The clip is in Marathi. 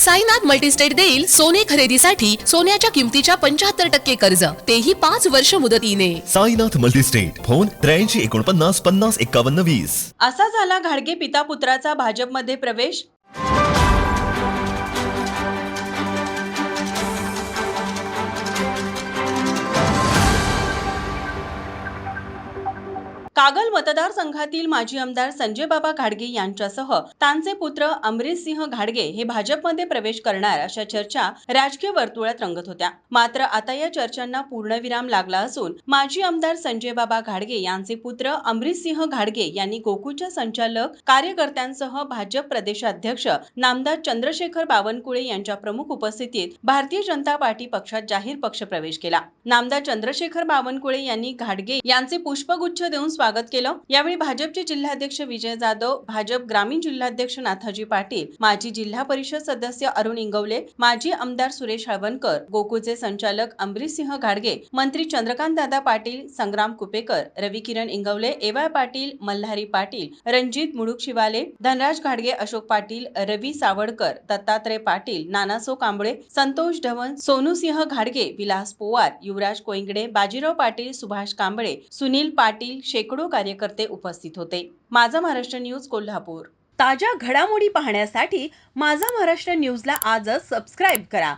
साईनाथ मल्टीस्टेट देईल सोने खरेदीसाठी सोन्याच्या किमतीच्या 75% कर्ज, तेही 5 वर्ष मुदतीने. साईनाथ मल्टीस्टेट. फोन 83 49 50 51 20. असा झाला घाडगे पिता पुत्राचा भाजपमध्ये प्रवेश. कागल मतदारसंघातील माजी आमदार संजय बाबा घाडगे यांच्यासह त्यांचे पुत्र अमरीश सिंह घाडगे हे भाजपमध्ये प्रवेश करणार अशा चर्चा राजकीय वर्तुळात रंगत होत्या. मात्र आता या चर्चांना पूर्णविराम लागला असून माजी आमदार संजय बाबा घाडगे यांचे पुत्र अमरीश सिंह घाडगे यांनी गोकुळच्या संचालक कार्यकर्त्यांसह भाजप प्रदेशाध्यक्ष नामदार चंद्रशेखर बावनकुळे यांच्या प्रमुख उपस्थितीत भारतीय जनता पार्टी पक्षात जाहीर पक्ष प्रवेश केला. नामदार चंद्रशेखर बावनकुळे यांनी घाडगे यांचे पुष्पगुच्छ देऊन स्वागत केलं. यावेळी भाजपचे जिल्हाध्यक्ष विजय जाधव, भाजप ग्रामीण जिल्हाध्यक्ष नाथाजी पाटील, माजी जिल्हा परिषद सदस्य अरुण इंगवले, माजी आमदार सुरेश हळवणकर, गोकुळचे संचालक अमरीश सिंह घाडगे, मंत्री चंद्रकांत दादा पाटील, संग्राम कुपेकर, रवी किरण इंगवले, एवाय पाटील, मल्हारी पाटील, रणजित मुडुक शिवाले, धनराज घाडगे, अशोक पाटील, रवी सावडकर, दत्तात्रय पाटील, नानासो कांबळे, संतोष ढवण, सोनू सिंह घाडगे, विलास पोवार, युवराज कोयंगडे, बाजीराव पाटील, सुभाष कांबळे, सुनील पाटील, शेकडो कार्यकर्ते उपस्थित होते. माझा महाराष्ट्र न्यूज कोल्हापूर. ताज्या घडामोडी पाहण्यासाठी माझा महाराष्ट्र न्यूजला आजच सबस्क्राईब करा.